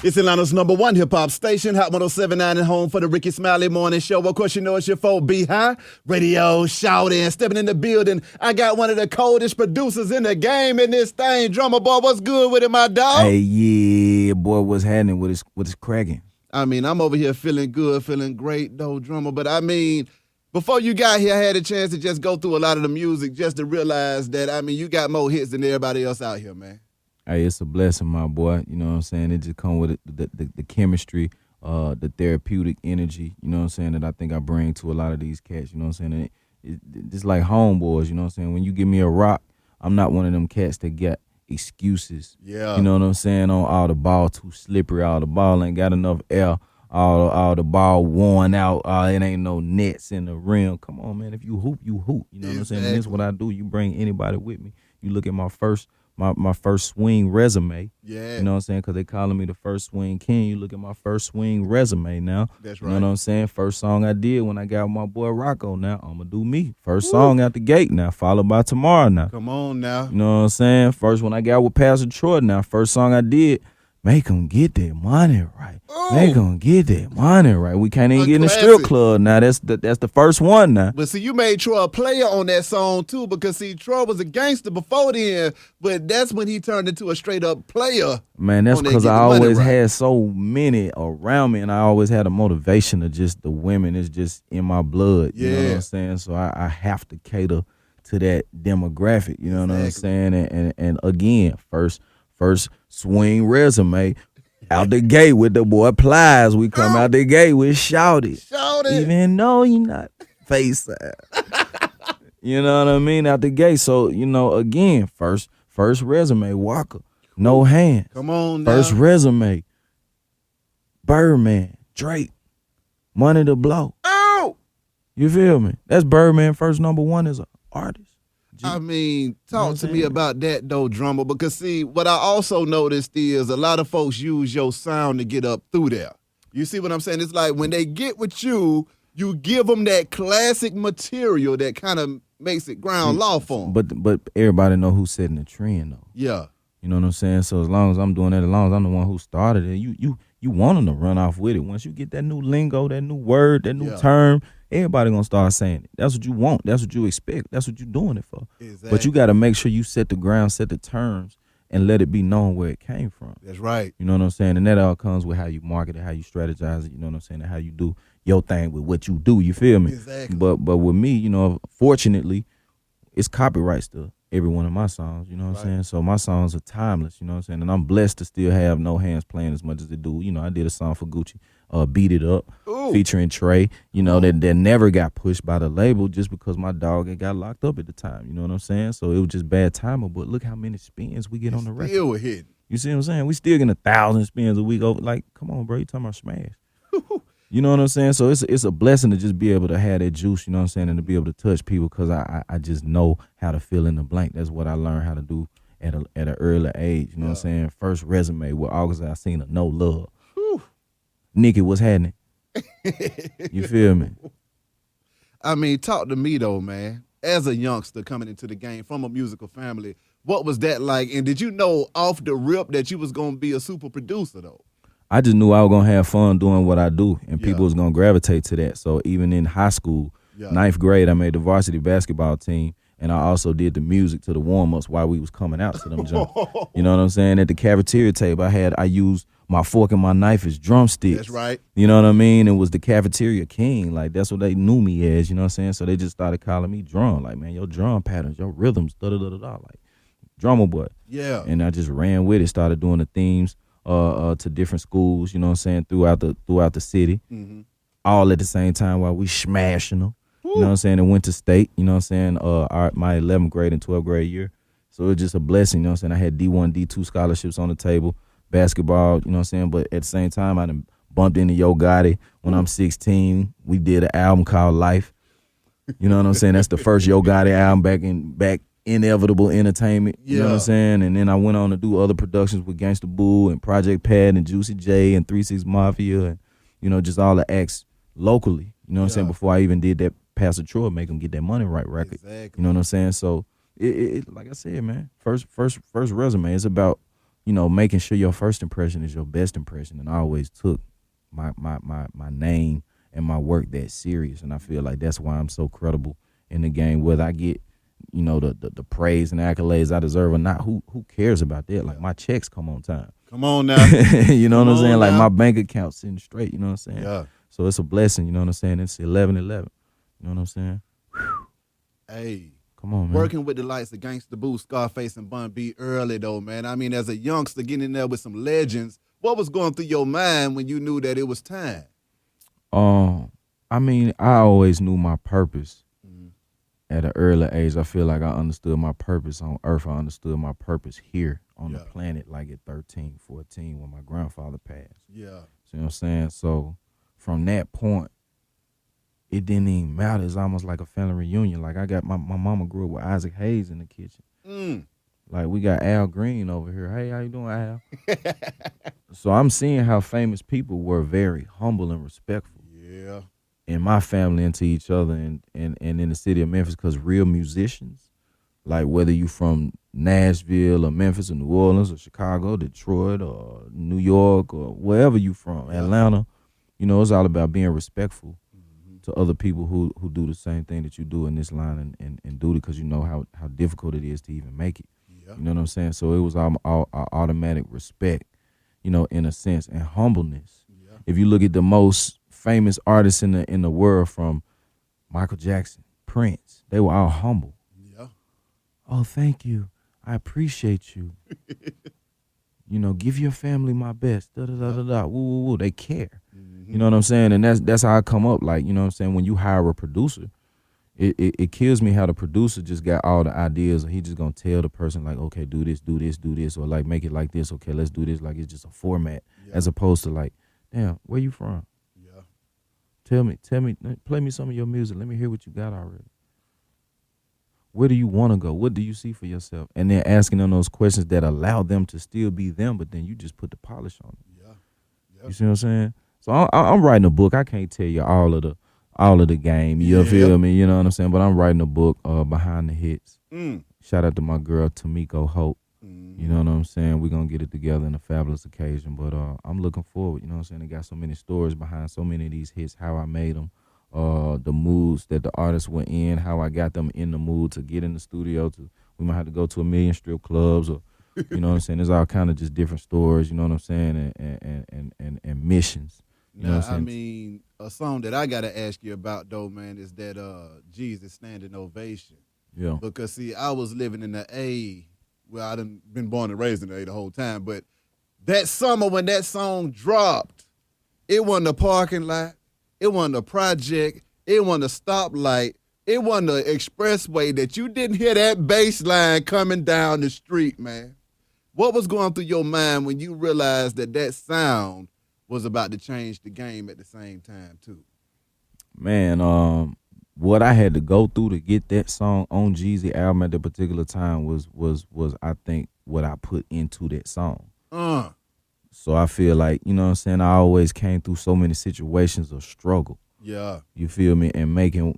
It's Atlanta's #1 hip-hop station, Hot 107.9 and home for the Ricky Smiley Morning Show. Of course, you know it's your 4B High Radio, shouting, stepping in the building. I got one of the coldest producers in the game in this thing. Drumma Boy, what's good with it, my dog? Hey, yeah, boy, what's happening? What is cracking? I mean, I'm over here feeling good, feeling great, though, Drumma. But I mean, before you got here, I had a chance to just go through a lot of the music just to realize that, I mean, you got more hits than everybody else out here, man. Hey, it's a blessing, my boy. You know what I'm saying? It just come with the chemistry, the therapeutic energy, you know what I'm saying, that I think I bring to a lot of these cats, you know what I'm saying? It's like homeboys, you know what I'm saying? When you give me a rock, I'm not one of them cats that get excuses. Yeah. You know what I'm saying? On the ball too slippery, all the ball ain't got enough air, all the ball worn out, it ain't no nets in the rim. Come on, man. If you hoop, you hoop. You know what I'm saying? And this is what I do. You bring anybody with me. You look at my first swing resume. Yeah. You know what I'm saying? Because they calling me the first swing king. You look at my first swing resume now. That's right. You know what I'm saying? First song I did when I got my boy Rocko now. I'm going to do me. First song out the gate now, followed by Tomorrow now. Come on now. You know what I'm saying? First one I got with Pastor Troy now. First song I did, make them get their money right. Ooh. Make them get their money right. We can't even get in the classic. strip club now. That's the first one now. But see, you made Troy a player on that song, too, because, see, Troy was a gangster before then, but that's when he turned into a straight-up player. Man, that's because I always had so many around me, and I always had a motivation of just the women. It's just in my blood, you know what I'm saying? So I have to cater to that demographic, you know what I'm saying? And again, first swing resume, out the gate with the boy Plies. We come out the gate with Shouty. Even though you not face side. You know what I mean? Out the gate. So, you know, again, first resume, Waka. No hands. Come on now. First resume, Birdman, Drake, Money to Blow. Oh! You feel me? That's Birdman first #1 as an artist. I mean, talk to me about that, though, Drumma, because, see, what I also noticed is a lot of folks use your sound to get up through there. You see what I'm saying? It's like when they get with you, you give them that classic material that kind of makes it ground law for them. But everybody know who's setting the trend, though. Yeah. You know what I'm saying? So as long as I'm doing that, as long as I'm the one who started it, you want them to run off with it. Once you get that new lingo, that new word, that new term, everybody gonna start saying it. That's what you want. That's what you expect. That's what you're doing it for. Exactly. But you got to make sure you set the ground, set the terms, and let it be known where it came from. That's right. You know what I'm saying? And that all comes with how you market it, how you strategize it. You know what I'm saying? And how you do your thing with what you do. You feel me? Exactly. But with me, you know, fortunately, it's copyright still. Every one of my songs, you know what I'm saying? So my songs are timeless, you know what I'm saying? And I'm blessed to still have No Hands playing as much as they do. You know, I did a song for Gucci, Beat It Up, featuring Trey, you know, that never got pushed by the label just because my dog had got locked up at the time, you know what I'm saying? So it was just bad timing, but look how many spins we get on the record. Still hitting. You see what I'm saying? We still getting 1,000 spins a week over. Like, come on, bro, you talking about smash. You know what I'm saying? So it's a blessing to just be able to have that juice, you know what I'm saying, and to be able to touch people because I just know how to fill in the blank. That's what I learned how to do at an early age, you know what I'm saying? First resume with August, I seen a No Love. Nikki, what's happening? You feel me? I mean, talk to me, though, man. As a youngster coming into the game from a musical family, what was that like? And did you know off the rip that you was going to be a super producer, though? I just knew I was going to have fun doing what I do, and people was going to gravitate to that. So even in high school, 9th grade, I made the varsity basketball team, and I also did the music to the warm-ups while we was coming out to them jumps. You know what I'm saying? At the cafeteria table, I used my fork and my knife as drumsticks. That's right. You know what I mean? It was the cafeteria king. Like, that's what they knew me as, you know what I'm saying? So they just started calling me drum. Like, man, your drum patterns, your rhythms, da-da-da-da-da. Like, Drumma Boy. Yeah. And I just ran with it, started doing the themes to different schools, you know what I'm saying, throughout the city, all at the same time while we smashing them. You know what I'm saying, and went to state, you know what I'm saying, my 11th grade and 12th grade year. So it was just a blessing, you know what I'm saying. I had D1, D2 scholarships on the table, basketball, you know what I'm saying, but at the same time, I done bumped into Yo Gotti when I'm 16. We did an album called Life. You know what I'm saying? That's the first Yo Gotti album back Inevitable Entertainment, you know what I'm saying? And then I went on to do other productions with Gangsta Boo and Project Pad and Juicy J and 3-6 Mafia and, you know, just all the acts locally, you know what I'm saying, before I even did that Pastor Troy Make Them Get That Money Right record. Exactly. You know what I'm saying? So, it like I said, man, first resume, it's about making sure your first impression is your best impression. And I always took my name and my work that serious. And I feel like that's why I'm so credible in the game. Whether I get, the praise and accolades I deserve or not, who cares about that? Like, my checks come on time. Come on now. You know what I'm saying? Like, now. my bank account sitting straight, you know what I'm saying? Yeah. So it's a blessing, you know what I'm saying? It's 11-11. You know what I'm saying? Hey. Come on, man. Working with the likes of Gangsta Boo, Scarface, and Bun B early, though, man. I mean, as a youngster getting in there with some legends, what was going through your mind when you knew that it was time? I mean, I always knew my purpose at an early age. I feel like I understood my purpose on earth. I understood my purpose here on the planet, like at 13, 14, when my grandfather passed. Yeah. See what I'm saying? So from that point, it didn't even matter. It's almost like a family reunion. Like, I got my mama grew up with Isaac Hayes in the kitchen. Like, we got Al Green over here. Hey, how you doing, Al? So I'm seeing how famous people were very humble and respectful. Yeah. In my family and to each other and in the city of Memphis, because real musicians, like whether you from Nashville or Memphis or New Orleans or Chicago, Detroit or New York or wherever you from, Atlanta, it's all about being respectful to other people who do the same thing that you do in this line and do it, because you know how difficult it is to even make it. Yeah. You know what I'm saying? So it was all automatic respect, in a sense, and humbleness. Yeah. If you look at the most famous artists in the world, from Michael Jackson, Prince, they were all humble. Yeah. Oh, thank you. I appreciate you. Give your family my best. Da da da da da. Woo woo woo. They care. You know what I'm saying? And that's how I come up. Like, you know what I'm saying? When you hire a producer, it kills me how the producer just got all the ideas, and he just gonna tell the person, like, okay, do this, do this, do this, or like make it like this. Okay, let's do this. Like, it's just a format, as opposed to like, damn, where you from? Yeah. Tell me, play me some of your music. Let me hear what you got already. Where do you want to go? What do you see for yourself? And then asking them those questions that allow them to still be them, but then you just put the polish on it. Yeah. You see what I'm saying? So I'm writing a book. I can't tell you all of the game. You feel me? You know what I'm saying? But I'm writing a book, Behind the Hits. Shout out to my girl Tamiko Hope. You know what I'm saying? We're gonna get it together in a fabulous occasion. But I'm looking forward. You know what I'm saying? They got so many stories behind so many of these hits, how I made them, the moods that the artists were in, how I got them in the mood to get in the studio. We might have to go to 1 million strip clubs, or you know what I'm saying? There's all kind of just different stories. You know what I'm saying? And missions. You know what I'm saying? I mean, a song that I gotta ask you about though, man, is that Jeezy Standing Ovation. Yeah. Because see, I was living in the A. Well, I done been born and raised in the A the whole time, but that summer when that song dropped, it wasn't a parking lot, it wasn't a project, it wasn't a stoplight, it wasn't an expressway that you didn't hear that bass line coming down the street, man. What was going through your mind when you realized that sound was about to change the game at the same time too? Man, what I had to go through to get that song on Jeezy album at that particular time was I think what I put into that song. So I feel like, you know what I'm saying, I always came through so many situations of struggle. Yeah. You feel me? And making,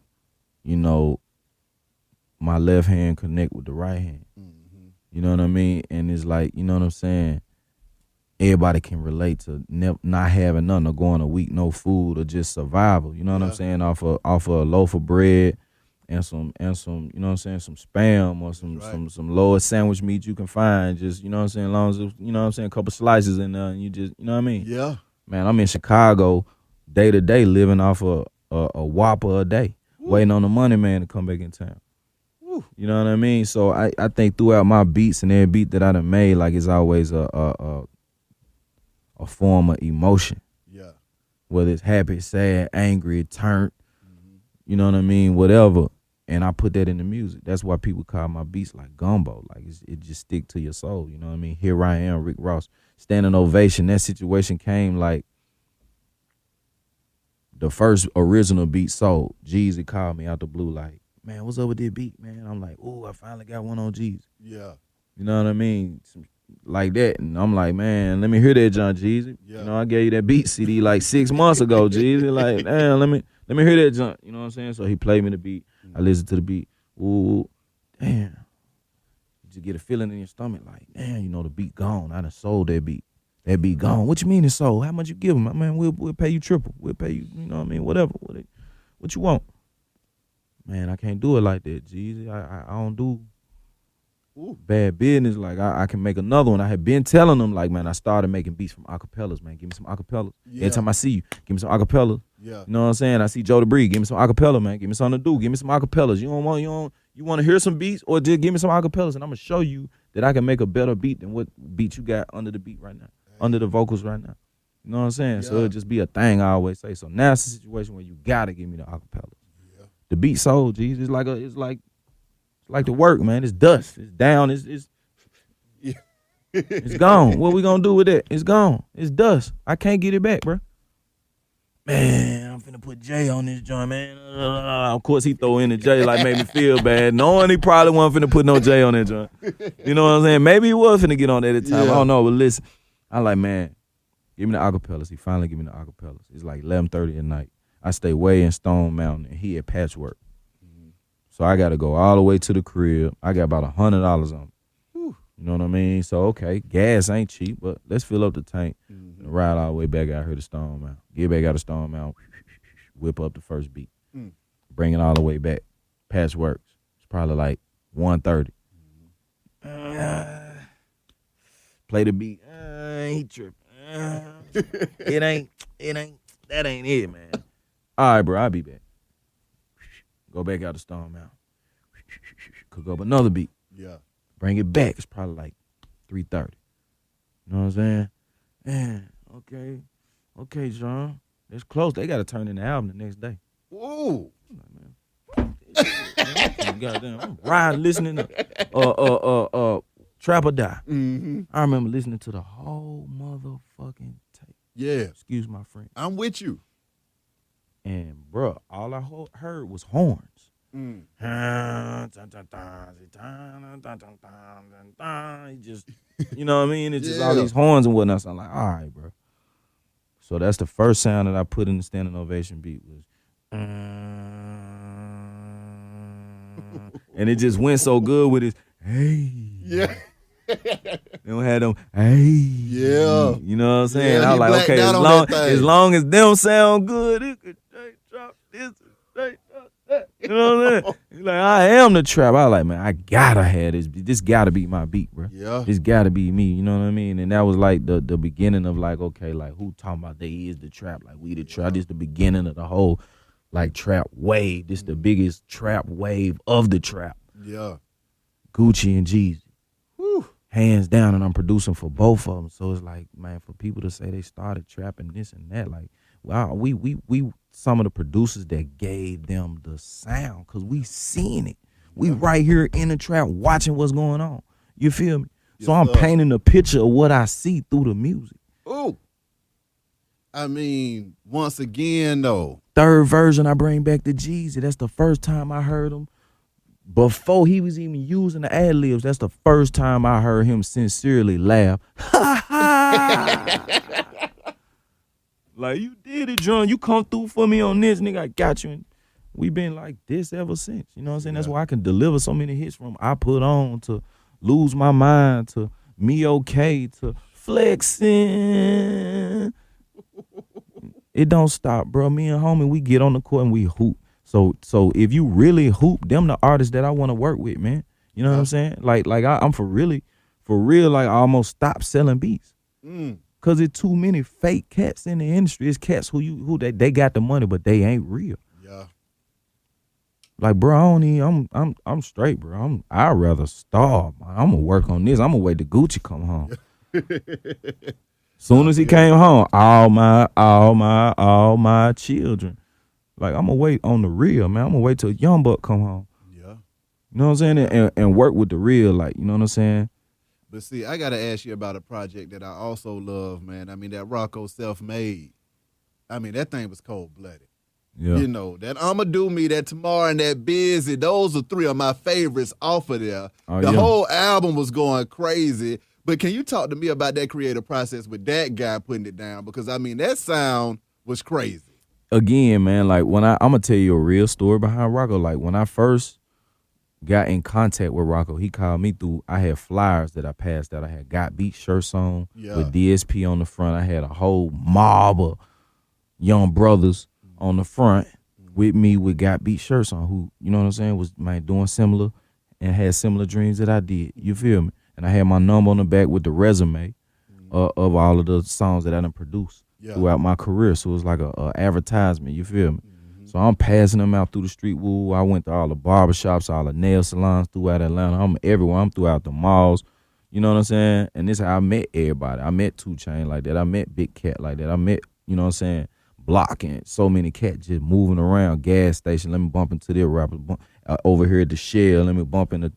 my left hand connect with the right hand. Mm-hmm. You know what I mean? And it's like, you know what I'm saying, everybody can relate to not having nothing, or going a week no food, or just survival. You know what I'm saying? Off a loaf of bread and some, you know what I'm saying, some Spam or some lowest sandwich meat you can find. Just, you know what I'm saying, as long as, you know what I'm saying, a couple slices in there, and you just, you know what I mean? Yeah. Man, I'm in Chicago day to day, living off a Whopper a day, waiting on the money man to come back in town. You know what I mean? So I think throughout my beats and every beat that I done made, like, it's always a form of emotion. Yeah. Whether it's happy, sad, angry, turned, you know what I mean, whatever. And I put that in the music. That's why people call my beats like gumbo. Like, it just stick to your soul. You know what I mean? Here I am, Rick Ross, Standing Ovation. That situation came like the first original beat sold. Jeezy called me out the blue like, man, what's up with this beat, man? I'm like, oh, I finally got one on Jeezy. Yeah. You know what I mean? Like that. And I'm like, man, let me hear that, John Jeezy. Yeah. You know, I gave you that beat CD like 6 months ago, Jeezy. Like, damn, let me hear that, John. You know what I'm saying? So he played me the beat. I listened to the beat. Ooh, damn. just get a feeling in your stomach like, man, you know, the beat gone. I done sold that beat. That beat gone. What you mean it's sold? How much you give them? Man, we'll pay you triple. We'll pay you, you know what I mean? Whatever. What you want? Man, I can't do it like that, Jeezy. I don't do bad business. Like, I can make another one. I had been telling them, like, man, I started making beats from acapellas, man. Give me some acapellas. Yeah. Every time I see you, give me some acapellas. Yeah. You know what I'm saying? I see Joe DeBree, give me some acapella, man. Give me something to do. Give me some acapellas. You want to hear some beats, or just give me some acapellas, and I'm gonna show you that I can make a better beat than what beat you got under the beat right now, under the vocals right now. You know what I'm saying? Yeah. So it'll just be a thing I always say. So now it's a situation where you gotta give me the acapellas. Yeah. The beat sold, G's. It's like the work, man. It's dust. It's down. It's it's gone. What we gonna do with it? It's gone. It's dust. I can't get it back, bro. Man, I'm finna put Jay on this joint, man. Of course, he throw in the Jay, like, made me feel bad. Knowing he probably wasn't finna put no Jay on that joint. You know what I'm saying? Maybe he was finna get on that at the time. Yeah. I don't know, but listen. I'm like, man, give me the acapellas. He finally give me the acapellas. It's like 11:30 at night. I stay way in Stone Mountain, and he at Patchwork. Mm-hmm. So I got to go all the way to the crib. I got about $100 on me. Whew. You know what I mean? So, okay, gas ain't cheap, but let's fill up the tank and ride all the way back out here to Stone Mountain. Get back out of Stone Mountain, whip up the first beat, bring it all the way back. Patchworks. It's probably like 1:30. Play the beat. He tripping. It ain't, that ain't it, man. All right, bro, I'll be back. Go back out to Stone Mountain. Cook up another beat. Yeah. Bring it back. It's probably like 3:30. You know what I'm saying? Man, okay, John. It's close. They got to turn in the album the next day. Whoa. Goddamn, I'm riding, listening to Trap or Die. Mm-hmm. I remember listening to the whole motherfucking tape. Yeah. Excuse my French. I'm with you. And, bro, all I heard was horns. He just, you know what I mean? It's just all these horns and whatnot. So I'm like, all right, bro. So that's the first sound that I put in the standing ovation beat was, and it just went so good with his, hey. Yeah. They don't have them, hey. Yeah. You know what I'm saying? I was like, okay, as long as them sound good, it could drop this, drop that. You know what I'm saying? He's like, I am the trap. I was like, man, I gotta have this. This gotta be my beat, bro. Yeah. This gotta be me. You know what I mean? And that was like the beginning of like, okay, like who talking about they is the trap? Like we the trap. This the beginning of the whole like trap wave. This the biggest trap wave of the trap. Yeah. Gucci and Jeezy. Whew. Hands down, and I'm producing for both of them. So it's like, man, for people to say they started trapping this and that, like, wow, we some of the producers that gave them the sound, cause we seen it. We right here in the trap watching what's going on. You feel me? Yes, so I'm painting a picture of what I see through the music. Ooh. I mean, once again though. Third version I bring back to Jeezy. That's the first time I heard him. Before he was even using the ad-libs, that's the first time I heard him sincerely laugh. Like, you did it, John. You come through for me on this, nigga. I got you. And we been like this ever since. You know what I'm saying? Yeah. That's why I can deliver so many hits from I Put On to Lose My Mind to Me Okay to Flexing. It don't stop, bro. Me and homie, we get on the court and we hoop. So if you really hoop, them the artists that I want to work with, man. You know what I'm saying? Like I'm for real, like I almost stopped selling beats. Cause it's too many fake cats in the industry. It's cats who they got the money, but they ain't real. Yeah. Like, bro, I don't need, I'm straight, bro. I'd rather starve. I'm gonna work on this. I'm gonna wait till Gucci come home. Soon as he came home, all my children. Like, I'm gonna wait on the real, man. I'm gonna wait till Young Buck come home. Yeah. You know what I'm saying? And work with the real, like, you know what I'm saying? But see, I gotta ask you about a project that I also love, man. I mean, that Rocko Self-Made. I mean, that thing was cold-blooded. Yeah. You know, that I'ma Do Me, that Tomorrow, and that Busy, those are three of my favorites off of there. Oh, the whole album was going crazy. But can you talk to me about that creative process with that guy putting it down? Because, I mean, that sound was crazy. Again, man, like, when I'm going to tell you a real story behind Rocko. Like, when I first got in contact with Rocko. He called me through. I had flyers that I passed out. I had Got Beat shirts on with DSP on the front. I had a whole mob of young brothers on the front with me with Got Beat shirts on, who, you know what I'm saying, was doing similar and had similar dreams that I did. You feel me? And I had my number on the back with the resume of all of the songs that I done produced throughout my career. So it was like a advertisement. You feel me? So I'm passing them out through the street. Woo! I went to all the barbershops, all the nail salons throughout Atlanta. I'm everywhere. I'm throughout the malls. You know what I'm saying? And this is how I met everybody. I met 2 Chainz like that. I met Big Cat like that. I met, you know what I'm saying, Block and so many cats just moving around. Gas station. Let me bump into their rappers. Over here at the Shell. Let me bump into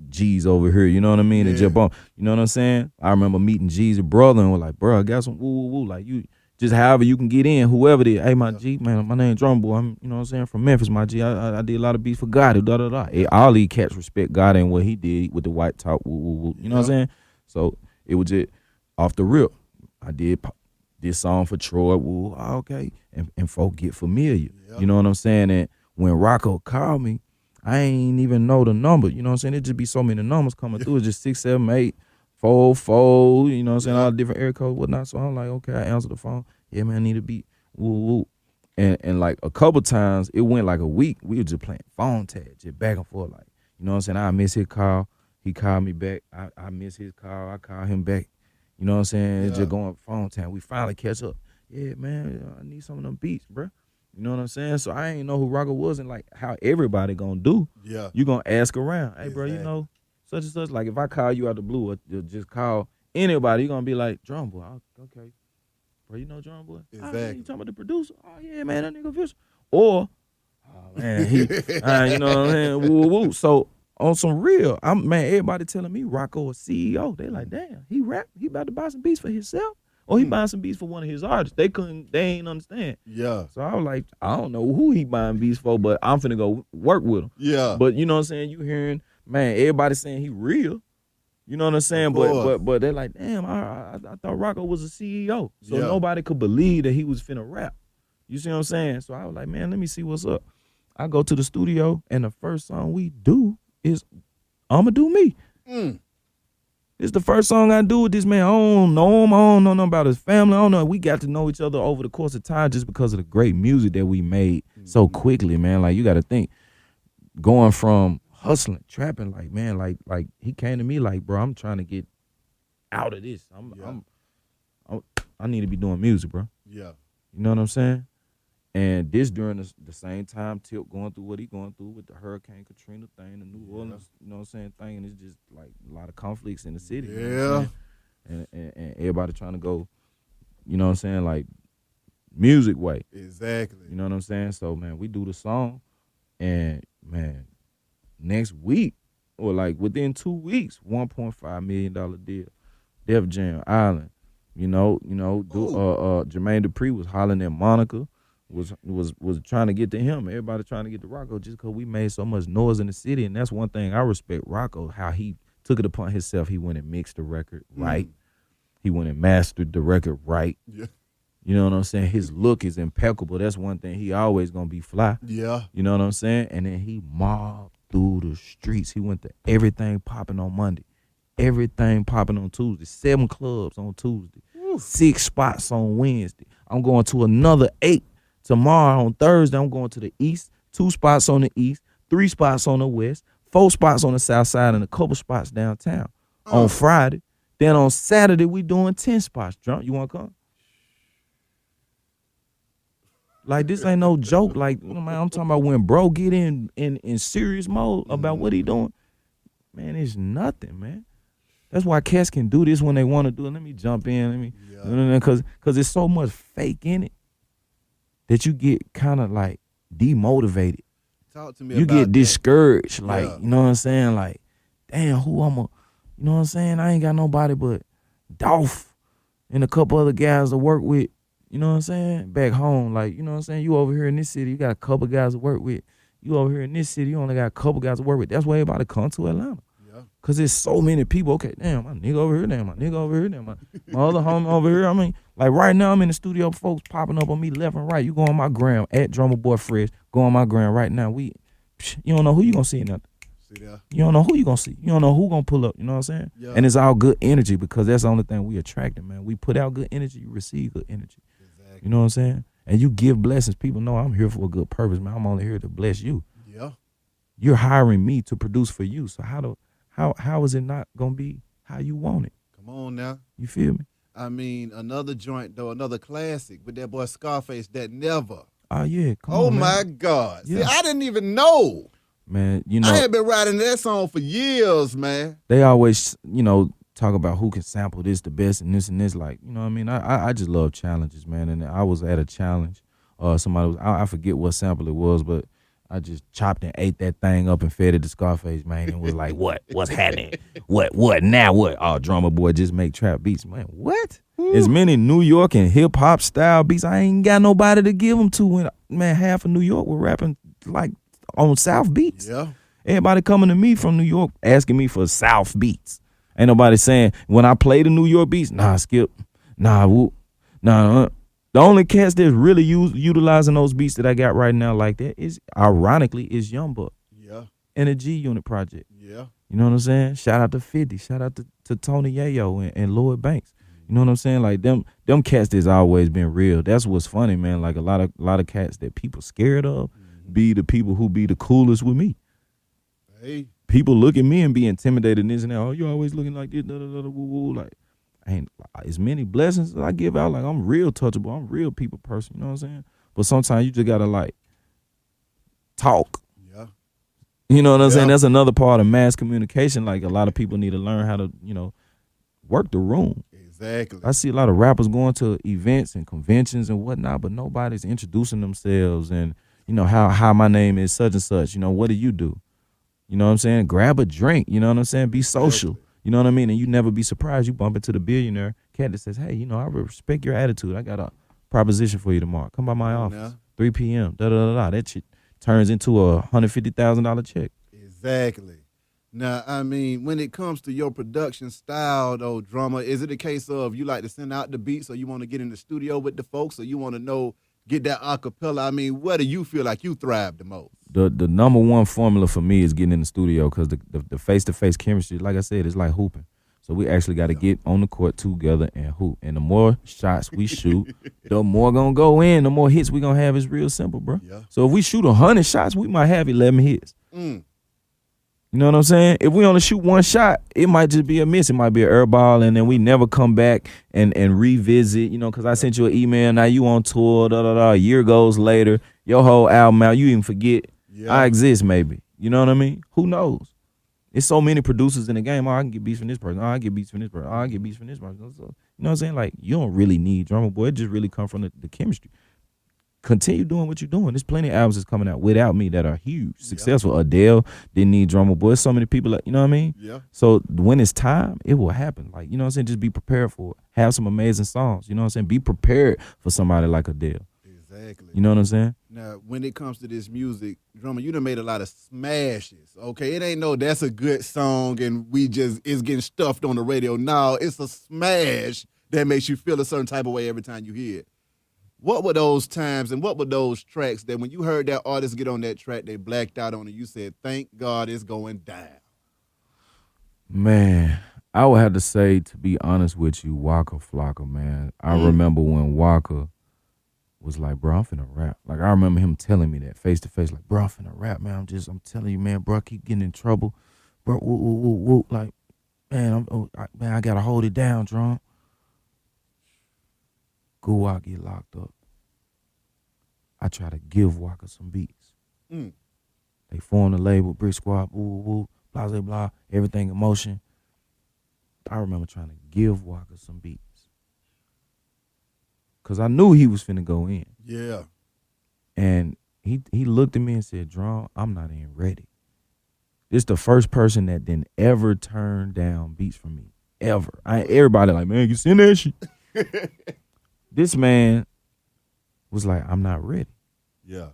G's over here. You know what I mean? And just bump. You know what I'm saying? I remember meeting G's brother and was like, bro, I got some woo. Like, you just however you can get in, whoever it is. Hey, my G, man, my name Drumma Boy. I'm, you know what I'm saying, from Memphis, my G. I did a lot of beats for Gotti, da-da-da. All these cats respect Gotti and what he did with the white talk, woo. You know what I'm saying? So it was just off the rip. I did this song for Troy, woo, okay. And folk get familiar. You know what I'm saying? And when Rocko called me, I ain't even know the number. You know what I'm saying? It just be so many numbers coming through. It's just 6, 7, 8. 4, you know what I'm saying, all the different area codes, whatnot. So I'm like, okay, I answer the phone. Yeah, man, I need a beat. Woo. And like a couple times, it went like a week. We were just playing phone tag, just back and forth. Like, you know what I'm saying? I miss his call. He called me back. I miss his call. I call him back. You know what I'm saying? It's just going phone tag. We finally catch up. Yeah, man, I need some of them beats, bro. You know what I'm saying? So I ain't know who Rocko was and like how everybody gonna do. Yeah. You gonna ask around. Hey, bro, you know, such and such. Like if I call you out the blue or just call anybody, you're gonna be like, Drumma Boy. Okay. Bro, you know Drumma Boy? Exactly. Oh, you talking about the producer? Oh yeah, man, that nigga official. Or, oh man, he you know what I'm saying? Woo. So on some real, everybody telling me Rocko a CEO. They like, damn, he rap, he about to buy some beats for himself. Or he buying some beats for one of his artists. They ain't understand. Yeah. So I was like, I don't know who he buying beats for, but I'm finna go work with him. Yeah. But you know what I'm saying? You hearing, man, everybody saying he real. You know what I'm saying? But they're like, damn, I thought Rocko was a CEO. So nobody could believe that he was finna rap. You see what I'm saying? So I was like, man, let me see what's up. I go to the studio, and the first song we do is I'ma Do Me. It's the first song I do with this man. I don't know him. I don't know nothing about his family. I don't know. We got to know each other over the course of time just because of the great music that we made so quickly, man. Like, you got to think, going from hustling, trapping, like, man, like he came to me like, bro, I'm trying to get out of this. I need to be doing music, bro. Yeah. You know what I'm saying? And this during the same time Tip going through what he going through with the Hurricane Katrina thing, the New Orleans, you know what I'm saying, thing, and it's just like a lot of conflicts in the city. Yeah. You know what I'm saying? And everybody trying to go, you know what I'm saying, like music way. Exactly. You know what I'm saying? So, man, we do the song, and, man, next week, or like within 2 weeks, $1.5 million deal. Def Jam Island. Jermaine Dupri was hollering at Monica. Was trying to get to him. Everybody trying to get to Rocko just because we made so much noise in the city. And that's one thing I respect Rocko, how he took it upon himself. He went and mixed the record right. He went and mastered the record right. Yeah. You know what I'm saying? His look is impeccable. That's one thing. He always going to be fly. Yeah. You know what I'm saying? And then he mobbed through the streets. He went to everything popping on Monday. Everything popping on Tuesday. 7 clubs on Tuesday. 6 spots on Wednesday. I'm going to another 8. Tomorrow on Thursday, I'm going to the east, 2 spots on the east, 3 spots on the west, 4 spots on the south side, and a couple spots downtown. On Friday. Then on Saturday, we doing 10 spots. Drunk, you want to come? Like, this ain't no joke. Like, man, I'm talking about when bro get in serious mode about what he doing. Man, it's nothing, man. That's why cats can do this when they want to do it. Let me jump in. Because there's so much fake in it that you get kind of like demotivated. Talk to me you about get discouraged. That. Like, you know what I'm saying? Like, damn, who I'm you know what I'm saying? I ain't got nobody but Dolph and a couple other guys to work with. You know what I'm saying? Back home, like, you know what I'm saying? You over here in this city, you got a couple guys to work with. You over here in this city, you only got a couple guys to work with. That's why everybody come to Atlanta. Because there's so many people. Okay, damn, my nigga over here, damn, my nigga over here, damn, my other homie over here. I mean, like right now I'm in the studio, folks popping up on me left and right. You go on my gram, at Drumma Boy Fresh, go on my gram right now. You don't know who you gonna see in there. See that? You don't know who you gonna see. You don't know who gonna pull up. You know what I'm saying? Yeah. And it's all good energy because that's the only thing we attracting, man. We put out good energy, you receive good energy. Exactly. You know what I'm saying? And you give blessings. People know I'm here for a good purpose, man. I'm only here to bless you. Yeah. You're hiring me to produce for you. So how is it not gonna be how you want it? Come on now. You feel me? I mean, another joint though, another classic with that boy Scarface, That Never. Oh yeah, come Oh on, my man. God. Yeah. See, I didn't even know. Man, you know, I had been writing that song for years, man. they always, talk about who can sample this the best and this and this. Like, you know what I mean? I just love challenges, man. And I was at a challenge. Somebody was, I forget what sample it was, but I just chopped and ate that thing up and fed it to Scarface, man, and was like, what? What's happening? What? Now what? Oh, Drumma Boy just make trap beats. Man, what? As many New York and hip-hop style beats, I ain't got nobody to give them to when, man, half of New York were rapping, like, on South beats. Yeah. Everybody coming to me from New York asking me for South beats. Ain't nobody saying, when I play the New York beats, nah, Skip, nah, whoop, nah. The only cats that's really utilizing those beats that I got right now like that is, ironically, is Young Buck. Yeah. And the G Unit Project. Yeah. You know what I'm saying? Shout out to 50. Shout out to Tony Yayo and Lloyd Banks. You know what I'm saying? Like them cats that's always been real. That's what's funny, man. Like a lot of cats that people scared of be the people who be the coolest with me. Hey. People look at me and be intimidated and this and that. Oh, you always looking like this, woo woo. Like, ain't as many blessings as I give out. Like, I'm real touchable. I'm a real people person. You know what I'm saying? But sometimes you just gotta like talk. Yeah. You know what I'm saying? Yeah. That's another part of mass communication. Like, a lot of people need to learn how to, work the room. Exactly. I see a lot of rappers going to events and conventions and whatnot, but nobody's introducing themselves and, how my name is such and such. What do you do? You know what I'm saying? Grab a drink. You know what I'm saying? Be social. Exactly. You know what I mean? And you never be surprised. You bump into the billionaire cat that says, hey, I respect your attitude. I got a proposition for you tomorrow. Come by my office. Now. 3 p.m. Da-da-da-da. That shit turns into a $150,000 check. Exactly. Now, I mean, when it comes to your production style, though, Drumma, is it a case of you like to send out the beats or you want to get in the studio with the folks or you want to get that acapella? I mean, where do you feel like you thrive the most? The number one formula for me is getting in the studio because the face-to-face chemistry, like I said, is like hooping. So we actually got to get on the court together and hoop. And the more shots we shoot, the more going to go in, the more hits we going to have. Is real simple, bro. Yeah. So if we shoot 100 shots, we might have 11 hits. You know what I'm saying? If we only shoot one shot, it might just be a miss. It might be an air ball, and then we never come back and revisit, because I sent you an email, now you on tour, a year goes later, your whole album out, you even forget I exist maybe. You know what I mean? Who knows? There's so many producers in the game. Oh, I can get beats from this person. Oh, I get beats from this person. Oh, I get beats from this person. So, you know what I'm saying? Like, you don't really need Drumma Boy. It just really come from the chemistry. Continue doing what you're doing. There's plenty of albums that's coming out without me that are huge, successful. Adele didn't need Drumma Boy. So many people, you know what I mean? Yeah. So when it's time, it will happen. Like, you know what I'm saying? Just be prepared for it. Have some amazing songs. You know what I'm saying? Be prepared for somebody like Adele. Exactly. You know what I'm saying? Now, when it comes to this music, Drumma, you done made a lot of smashes, okay? It ain't that's a good song and it's getting stuffed on the radio. No, it's a smash that makes you feel a certain type of way every time you hear it. What were those times and what were those tracks that when you heard that artist get on that track, they blacked out on it, you said, thank God it's going down? Man, I would have to say, to be honest with you, Waka Flaka, man. I remember when Waka was like, bro, I'm finna rap. Like, I remember him telling me that face to face, like, bro, I'm finna rap, man. I'm telling you, man, bro, I keep getting in trouble. Bro, woo, woo, woo, woo. Like, man, I gotta hold it down, Drum. Go out, get locked up. I try to give Waka some beats. They formed a label, Brick Squad, woo, woo, blah, blah, blah, everything in motion. I remember trying to give Waka some beats. Because I knew he was finna go in. Yeah. And he looked at me and said, Drum, I'm not even ready. This the first person that didn't ever turn down beats from me. Ever. Everybody like, man, you send that shit. This man was like, I'm not ready. Yeah.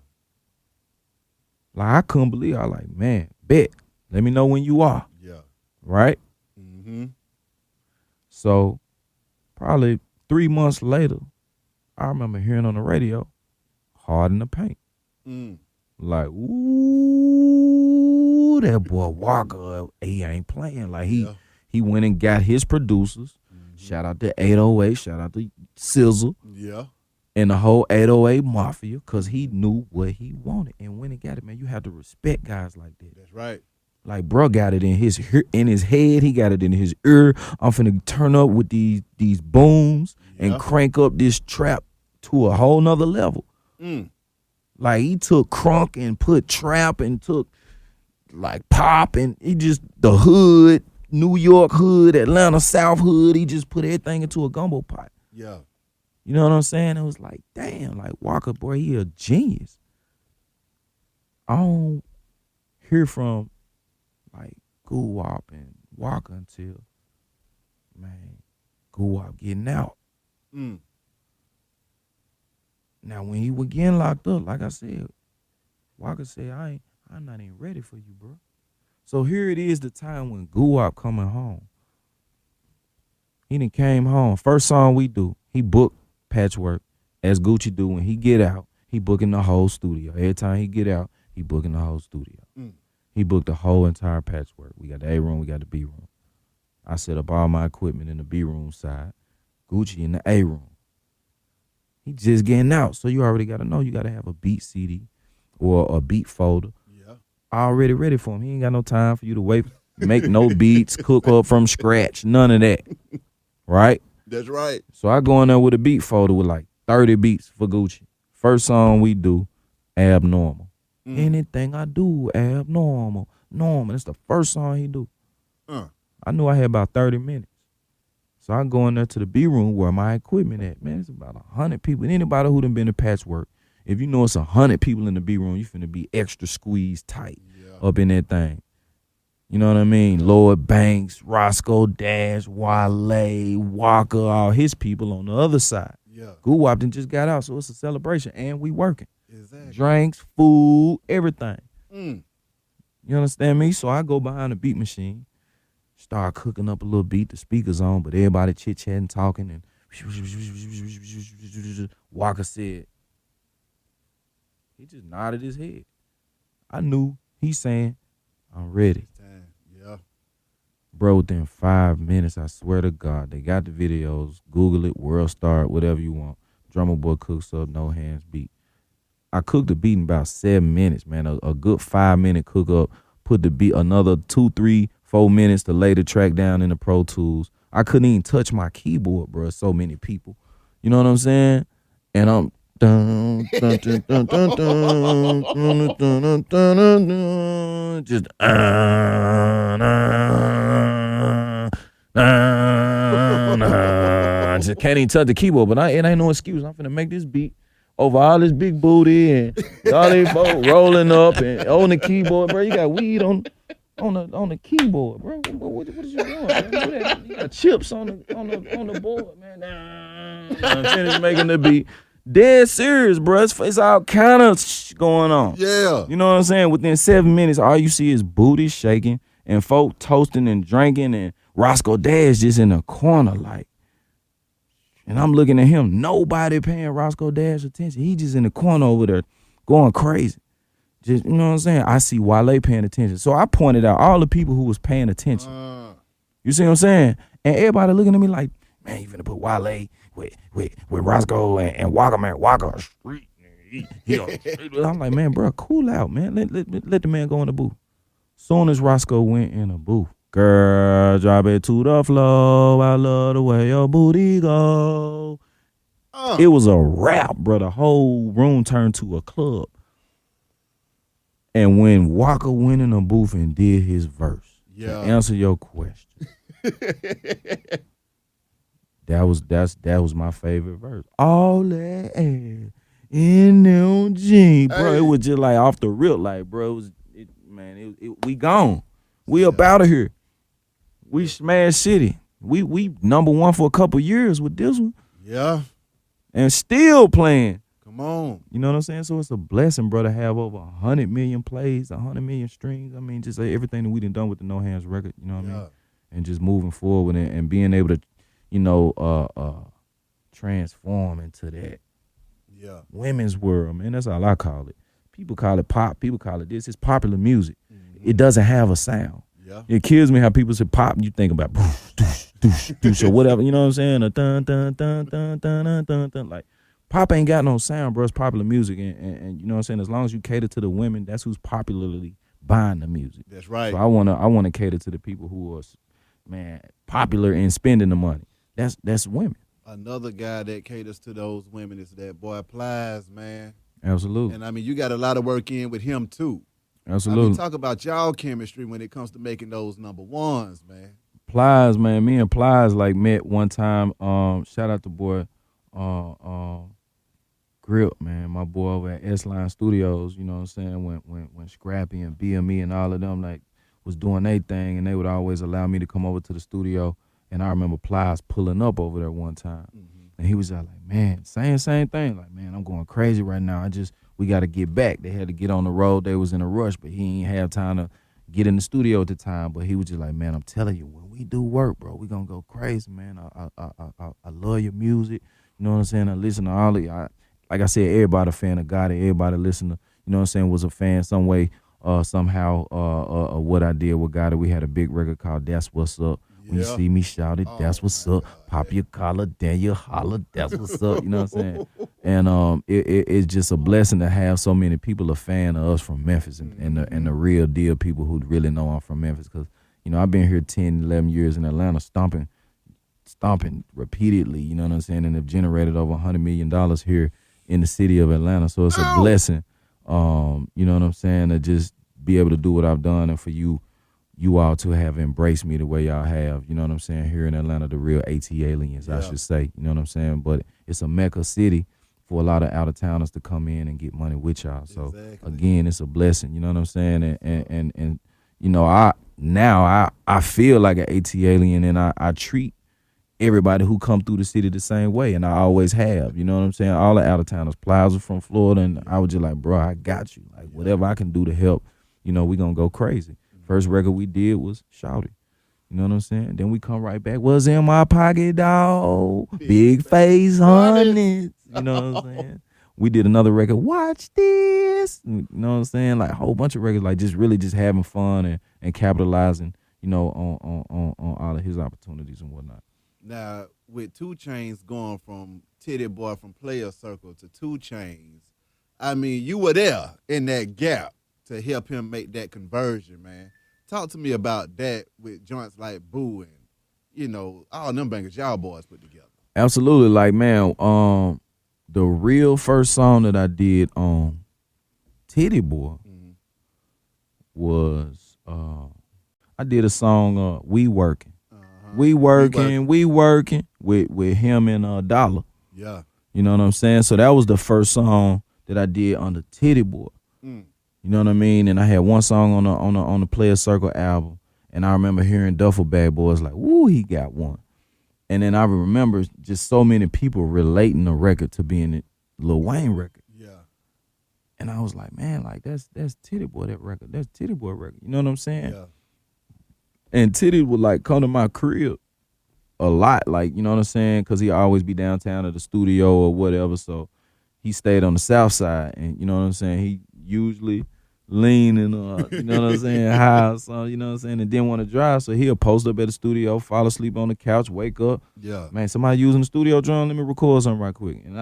Like, I couldn't believe it. I was like, man, bet. Let me know when you are. Yeah. Right? Mm-hmm. So probably 3 months later, I remember hearing on the radio, Hard in the Paint. Like, ooh, knew that boy Waka, he ain't playing. Like he went and got his producers. Shout out to 808, shout out to Sizzle. Yeah. And the whole 808 Mafia, because he knew what he wanted. And when he got it, man, you have to respect guys like that. That's right. Like, bro got it in his head. He got it in his ear. I'm finna turn up with these booms and crank up this trap to a whole nother level. Like, he took crunk and put trap and took, like, pop, and he just, the hood, New York hood, Atlanta South hood, he just put everything into a gumbo pot. Yeah. You know what I'm saying? It was like, damn, like Waka, boy, he a genius. I don't hear from like Guwop and Waka until, man, Guwop getting out. Now, when he was getting locked up, like I said, Waka said, I'm not even ready for you, bro. So here it is, the time when Guwop coming home. He done came home. First song we do, he booked Patchwork, as Gucci do when he get out. He booking the whole studio. Every time he get out, he booking the whole studio. He booked the whole entire Patchwork. We got the A room, we got the B room. I set up all my equipment in the B room side. Gucci in the A room. He just getting out, so you already got to know you got to have a beat CD or a beat folder. Yeah, already ready for him. He ain't got no time for you to wait, make no beats, cook up from scratch, none of that. Right? That's right. So I go in there with a beat folder with like 30 beats for Gucci. First song we do, Abnormal. Anything I do, abnormal, normal. That's the first song he do. I knew I had about 30 minutes. So I go in there to the B room where my equipment at. Man, it's about 100 people. And anybody who done been to Patchwork, if you know it's 100 people in the B room, you finna be extra squeezed tight up in that thing. You know what I mean? Lloyd Banks, Roscoe Dash, Wale, Waka, all his people on the other side. Yeah. Guwop done just got out, so it's a celebration, and we working. Exactly. Drinks, food, everything. You understand me? So I go behind the beat machine, start cooking up a little beat, the speakers on, but everybody chit-chatting, talking, and Waka said, he just nodded his head. I knew he's saying, I'm ready. Yeah. Bro, within 5 minutes, I swear to God, they got the videos. Google it, World Star, whatever you want. Drumma Boy cooks up, no hands beat. I cooked the beat in about 7 minutes, man. A good 5-minute cook up. Put the beat another 2, 3, 4 minutes to lay the track down in the Pro Tools. I couldn't even touch my keyboard, bro. So many people. You know what I'm saying? And I'm just just can't even touch the keyboard, but it ain't no excuse. I'm finna make this beat over all this big booty and all these folks rolling up and on the keyboard, bro. You got weed on the keyboard, bro. What is you doing? Man? You got chips on the board, man. I'm finished making the beat. Dead serious, bro. It's all kind of going on. Yeah. You know what I'm saying? Within 7 minutes, all you see is booty shaking and folk toasting and drinking and Roscoe Dash just in the corner like. And I'm looking at him. Nobody paying Roscoe Dash attention. He just in the corner over there going crazy. Just, you know what I'm saying? I see Wale paying attention. So I pointed out all the people who was paying attention. You see what I'm saying? And everybody looking at me like, man, you finna put Wale with Roscoe and Waka, man. Waka street. I'm like, man, bro, cool out, man. Let the man go in the booth. Soon as Roscoe went in the booth, girl, drop it to the floor. I love the way your booty go. It was a rap, bro. The whole room turned to a club. And when Waka went in the booth and did his verse, to answer your question, that was my favorite verse. All that ass in them jeans, bro. It was just like off the rip, like, bro. We gone. We up out of here. We smash city. We number one for a couple years with this one. Yeah. And still playing. Come on. You know what I'm saying? So it's a blessing, bro, to have over 100 million plays, 100 million streams. I mean, just like everything that we done with the No Hands record, you know what I mean? And just moving forward and being able to, you know, transform into that women's world, man. That's all I call it. People call it pop. People call it this. It's popular music. it doesn't have a sound. Yeah. It kills me how people say pop and you think about doosh, doosh, doosh, doosh, or whatever, you know what I'm saying? A dun dun dun dun dun dun dun dun. Like pop ain't got no sound, bro. It's popular music, and you know what I'm saying. As long as you cater to the women, that's who's popularly buying the music. That's right. So I wanna cater to the people who are, man, popular in spending the money. That's women. Another guy that caters to those women is that boy Plies, man. Absolutely. And I mean, you got a lot of work in with him too. Absolutely. I mean, talk about y'all chemistry when it comes to making those number ones, man. Plies, man. Me and Plies like met one time. Shout out to boy Grip, man. My boy over at S-Line Studios, you know what I'm saying? When Scrappy and BME and all of them like was doing their thing, and they would always allow me to come over to the studio. And I remember Plies pulling up over there one time. And he was like, man, same thing. Like, man, I'm going crazy right now. We got to get back. They had to get on the road. They was in a rush, but he ain't have time to get in the studio at the time. But he was just like, man, I'm telling you, when we do work, bro, we going to go crazy, man. I love your music. You know what I'm saying? I listen to all of you. Like I said, everybody a fan of Gotti. Everybody listener, you know what I'm saying, was a fan some way, somehow, of what I did with Gotti. We had a big record called That's What's Up. When you see me shout it, that's what's up. Pop your collar, then you holler, that's what's up. You know what I'm saying? And it's just a blessing to have so many people a fan of us from Memphis and the real deal people who really know I'm from Memphis. Because, you know, I've been here 10, 11 years in Atlanta stomping repeatedly, you know what I'm saying, and have generated over $100 million here in the city of Atlanta. So it's a blessing, you know what I'm saying, to just be able to do what I've done, and for you all to have embraced me the way y'all have, you know what I'm saying, here in Atlanta, the real AT aliens, I should say, you know what I'm saying? But it's a mecca city for a lot of out-of-towners to come in and get money with y'all. So, again, it's a blessing, you know what I'm saying? And you know, I feel like an AT alien, and I treat everybody who come through the city the same way, and I always have, you know what I'm saying? All the out-of-towners, Plaza from Florida, and I was just like, bro, I got you. Like, whatever I can do to help, you know, we gonna go crazy. First record we did was Shout It. You know what I'm saying? Then we come right back. What's in my pocket, dog? Big face hundreds. You know what I'm saying? We did another record. Watch this. You know what I'm saying? Like a whole bunch of records, like just really just having fun and capitalizing, you know, on all of his opportunities and whatnot. Now, with 2 Chainz going from Titty Boy from Player Circle to 2 Chainz, I mean, you were there in that gap to help him make that conversion, man. Talk to me about that with joints like Boo and, you know, all them bangers y'all boys put together. Absolutely. Like, man, the real first song that I did on Titty Boy was, I did a song, We Working. We working with him and Dollar. Yeah. You know what I'm saying? So that was the first song that I did on the Titty Boy. You know what I mean? And I had one song on the Player Circle album, and I remember hearing Duffel Bag Boys like, "Woo, he got one." And then I remember just so many people relating the record to being a Lil Wayne record. Yeah. And I was like, man, like that's Titty Boy, that record. That's Titty Boy record. You know what I'm saying? Yeah. And Titty would like come to my crib a lot, like, you know what I'm saying? Because he always be downtown at the studio or whatever. So he stayed on the south side, and you know what I'm saying? He usually leaning, you know what I'm saying, high, so you know what I'm saying, and didn't want to drive, so he'll post up at the studio, fall asleep on the couch, wake up. Yeah. Man, somebody using the studio drum, let me record something right quick. And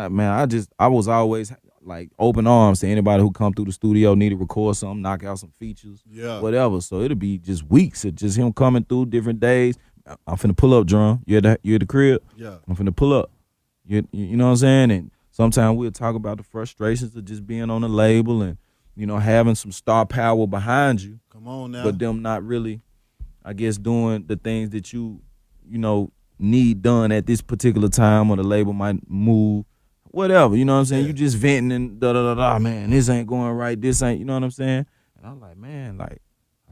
I was always like open arms to anybody who come through the studio, need to record something, knock out some features, whatever. So it'll be just weeks of just him coming through different days. I'm finna pull up, drum. You at the crib? Yeah. I'm finna pull up. You know what I'm saying? And sometimes we'll talk about the frustrations of just being on the label and, you know, having some star power behind you. Come on now. But them not really, I guess, doing the things that you know, need done at this particular time, or the label might move, whatever. You know what I'm saying? You just venting and da-da-da-da, man, this ain't going right, this ain't, you know what I'm saying? And I'm like, man, like,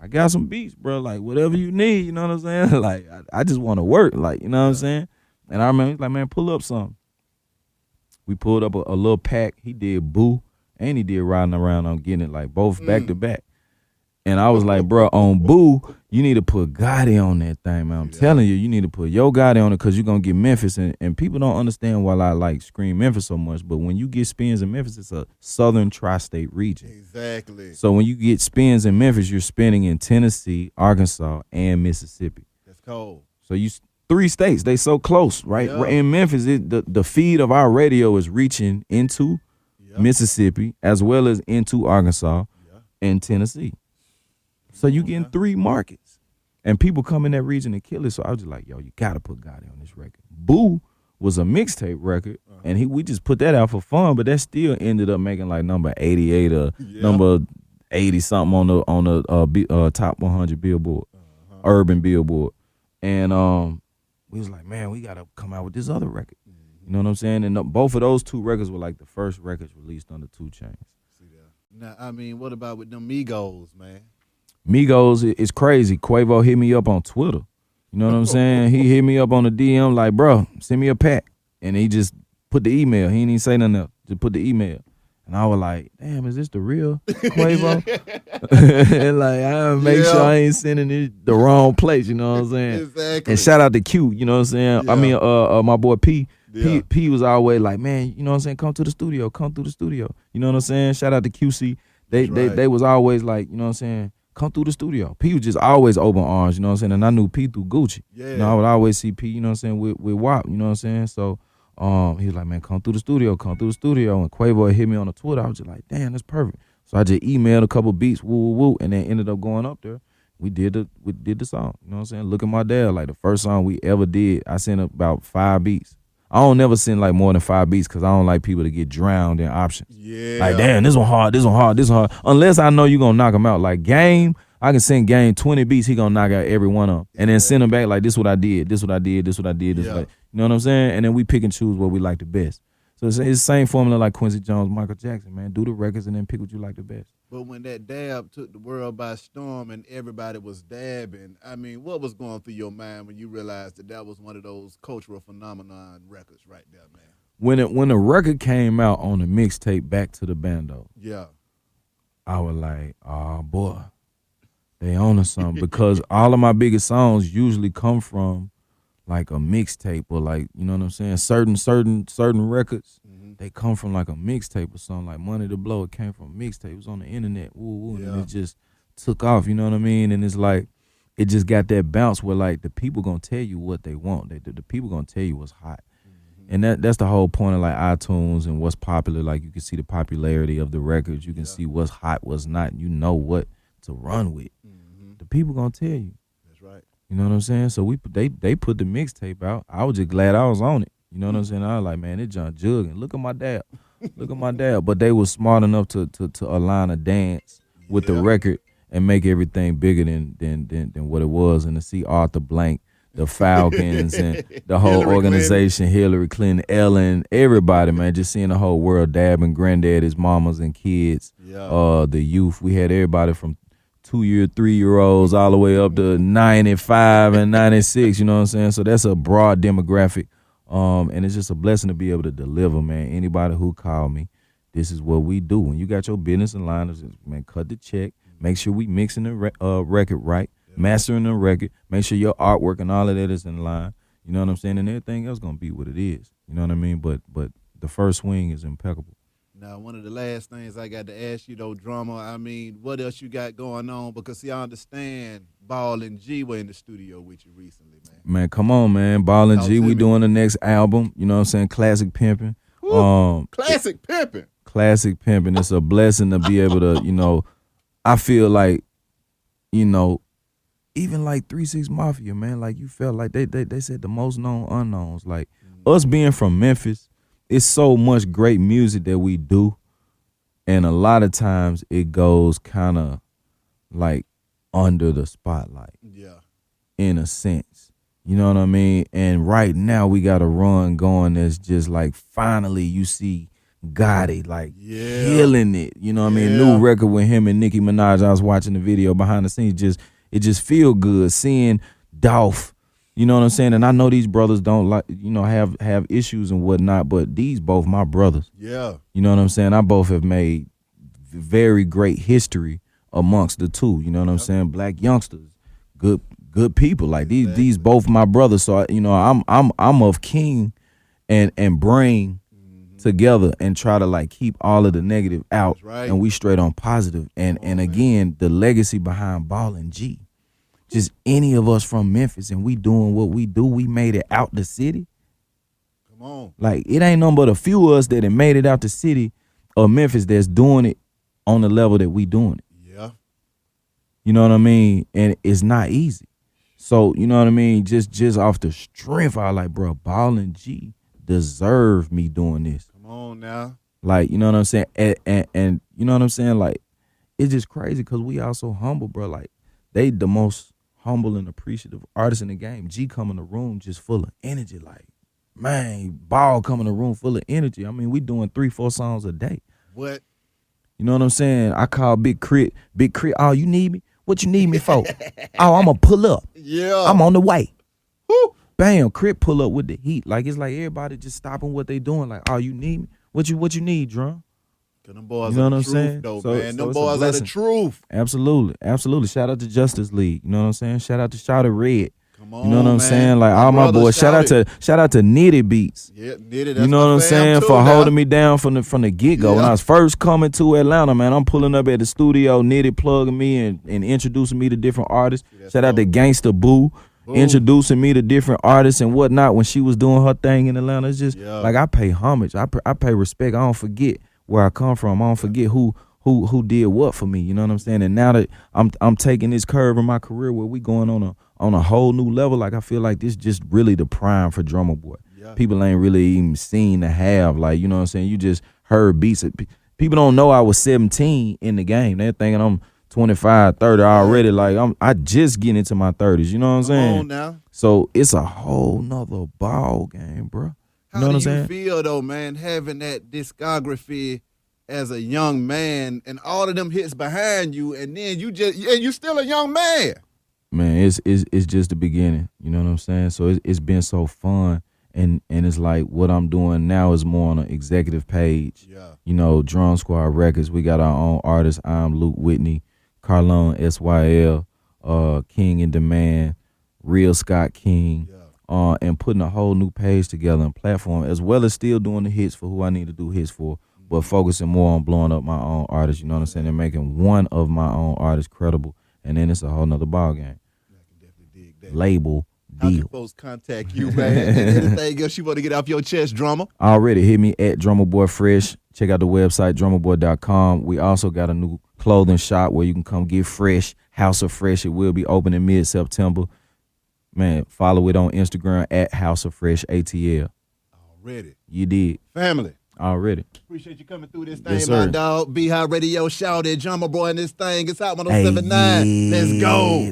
I got some beats, bro, like, whatever you need, you know what I'm saying? Like, I just want to work, like, you know what I'm saying? And I remember, he's like, man, pull up something. We pulled up a little pack. He did Boo, and he did Riding Around on Getting It, like both back to back. And I was like, bro, on Boo, you need to put Gotti on that thing, man. I'm telling you, you need to put your Gotti on it because you're going to get Memphis. And people don't understand why I like Scream Memphis so much. But when you get spins in Memphis, it's a southern tri-state region. Exactly. So when you get spins in Memphis, you're spinning in Tennessee, Arkansas, and Mississippi. That's cold. So you 3 states, they so close, right? Yeah. In Memphis, the feed of our radio is reaching into Mississippi as well as into Arkansas and Tennessee. So you getting 3 markets. And people come in that region and kill it. So I was just like, yo, you gotta put Gotti on this record. Boo was a mixtape record, and we just put that out for fun, but that still ended up making like number 88 or number 80 something on the top 100 Billboard, urban Billboard. And we was like, man, we gotta come out with this other record. You know what I'm saying? And both of those 2 records were like the first records released under 2 Chainz. Now, I mean, what about with them Migos, man? Migos is crazy. Quavo hit me up on Twitter. You know what I'm saying? He hit me up on the DM like, bro, send me a pack. And he just put the email. He didn't even say nothing else. Just put the email. And I was like, damn, is this the real Quavo? Like, I make sure I ain't sending it the wrong place, you know what I'm saying? Exactly. And shout out to Q, you know what I'm saying? Yeah. I mean, my boy P. P was always like, man, you know what I'm saying? Come to the studio, come through the studio. You know what I'm saying? Shout out to QC. They was always like, you know what I'm saying? Come through the studio. P was just always open arms, you know what I'm saying? And I knew P through Gucci. Yeah. You know, I would always see P, you know what I'm saying, with WAP, you know what I'm saying? So he was like, man, come through the studio, come through the studio. And Quavo hit me on the Twitter. I was just like, damn, that's perfect. So I just emailed a couple beats, woo, and then ended up going up there. We did the song, you know what I'm saying? Look at My Dad, like the first song we ever did, I sent about 5 beats. I don't never send like more than 5 beats because I don't like people to get drowned in options. Yeah. Like, damn, this one hard. Unless I know you going to knock them out. Like Game, I can send Game 20 beats, he going to knock out every one of them. And then send them back like, this what I did. You know what I'm saying? And then we pick and choose what we like the best. So it's the same formula like Quincy Jones, Michael Jackson, man. Do the records and then pick what you like the best. But when that dab took the world by storm and everybody was dabbing, I mean, what was going through your mind when you realized that was one of those cultural phenomenon records right there, man? When the record came out on the mixtape Back to the Bando, I was like, oh boy, they own us something. Because all of my biggest songs usually come from like a mixtape or like, you know what I'm saying? Certain records, they come from like a mixtape or something. Like Money to Blow, it came from a mixtape. It was on the internet, and it just took off, you know what I mean? And it's like, it just got that bounce where like the people gonna tell you what they want. The people gonna tell you what's hot. And that's the whole point of like iTunes and what's popular. Like you can see the popularity of the records. You can see what's hot, what's not. You know what to run with. The people gonna tell you. That's right. You know what I'm saying? So they put the mixtape out. I was just glad I was on it. You know what I'm saying? I was like, man, it John jugging. Look at my dad. Look at my dad. But they was smart enough to align a dance with the record and make everything bigger than what it was. And to see Arthur Blank, the Falcons, and the whole organization, Hillary Clinton, Ellen, everybody, man, just seeing the whole world dabbing, granddaddies, mamas, and kids, the youth. We had everybody from 2-year, 3-year-olds all the way up to 95 and 96, you know what I'm saying? So that's a broad demographic. And it's just a blessing to be able to deliver, man. Anybody who called me, this is what we do. When you got your business in line, man, cut the check. Make sure we mixing the record right, mastering the record. Make sure your artwork and all of that is in line. You know what I'm saying? And everything else gonna be what it is. You know what I mean? But the first swing is impeccable. Now, one of the last things I got to ask you, though, Drumma, I mean, what else you got going on? Because, see, I understand Ball and G were in the studio with you recently, man. Man, come on, man. Ball and G, we doing the next album. You know what I'm saying? Classic Pimpin'. Classic Pimpin'. Classic Pimpin'. It's a blessing to be able to, you know, I feel like, you know, even like 3 6 Mafia, man, like you felt like they said the most known unknowns. Like us being from Memphis, it's so much great music that we do, and a lot of times it goes kind of like under the spotlight. Yeah. In a sense. You know what I mean? And right now we got a run going that's just like finally you see Gotti like killing it. You know what I mean? New record with him and Nicki Minaj. I was watching the video behind the scenes. It just feel good seeing Dolph. You know what I'm saying? And I know these brothers don't like, you know, have issues and whatnot, but these both my brothers. Yeah. You know what I'm saying? I both have made very great history amongst the two. You know what I'm saying? Black youngsters, good people. Like these both my brothers. So you know, I'm of king and bring together and try to like keep all of the negative out, and we straight on positive. And again, the legacy behind Ball and G. Just any of us from Memphis and we doing what we do, we made it out the city. Come on. Like it ain't nothing but a few of us that have made it out the city of Memphis that's doing it on the level that we doing it. Yeah. You know what I mean? And it's not easy. So, you know what I mean? Just off the strength, I like, bro, Ball and G deserve me doing this. Come on now. Like, you know what I'm saying? And you know what I'm saying? Like, it's just crazy because we all so humble, bro. Like, they the most humble and appreciative artists in the game. G come in the room just full of energy. Like, man, Ball come in the room full of energy. I mean, we doing 3-4 songs a day. What? You know what I'm saying? I call Big Crit, oh, you need me? What you need me for? Oh, I'm going to pull up. Yeah. I'm on the way. Woo. Bam, Crit pull up with the heat. Like, it's like everybody just stopping what they doing. Like, oh, you need me? What you need, Drum? Cause them boys you know are what the I'm truth, saying? though, So, man. so Them it's a boys are the blessing. truth. Absolutely. Shout out to Justice League. You know what I'm saying? Shout out to Shouted Red. Come on, You know what I'm man. saying? Like all my boys. Shout out to Nitty Beats. Yeah, Nitty. That's you know what I'm saying? Too, for now. holding me down from the get go. Yeah. When I was first coming to Atlanta, man, I'm pulling up at the studio, Nitty plugging me and introducing me to different artists. Shout out to Gangsta Boo. Introducing me to different artists and whatnot when she was doing her thing in Atlanta. It's just like I pay homage. I pay respect. I don't forget where I come from. I don't forget who did what for me. You know what I'm saying? And now that I'm taking this curve in my career where we going on a whole new level, like I feel like this just really the prime for Drumma Boy. Yeah. People ain't really even seen the have, like, you know what I'm saying? You just heard beats. People don't know I was 17 in the game. They're thinking I'm 25, 30 already. Like I just getting into my 30s. You know what I'm saying? Come on now. So it's a whole nother ball game, bro. How know do what I'm you saying? feel though, man, having that discography as a young man and all of them hits behind you, and then you still a young man? Man, it's just the beginning. You know what I'm saying? So it's been so fun. And it's like what I'm doing now is more on an executive page. Yeah. You know, Drum Squad Records. We got our own artists. I'm Luke Whitney, Carlone SYL, King in Demand, Real Scott King, and putting a whole new page together and platform, as well as still doing the hits for who I need to do hits for, but focusing more on blowing up my own artists. You know what I'm saying? And making one of my own artists credible, and then it's a whole nother ball game. I can definitely dig that. Label. How can folks contact you, man? Anything else you want to get off your chest, Drumma? Already hit me at Drumma Boy Fresh. Check out the website, drummaboy.com. We also got a new clothing shop where you can come get fresh. House of Fresh. It will be open in mid-September. Man, follow it on Instagram at House of Fresh ATL. Already. You did. Family. Already. Appreciate you coming through this thing, Yes, my sir. dog. Be High Radio, shout it, Drumma Boy, and this thing. It's out 1079. Let's go.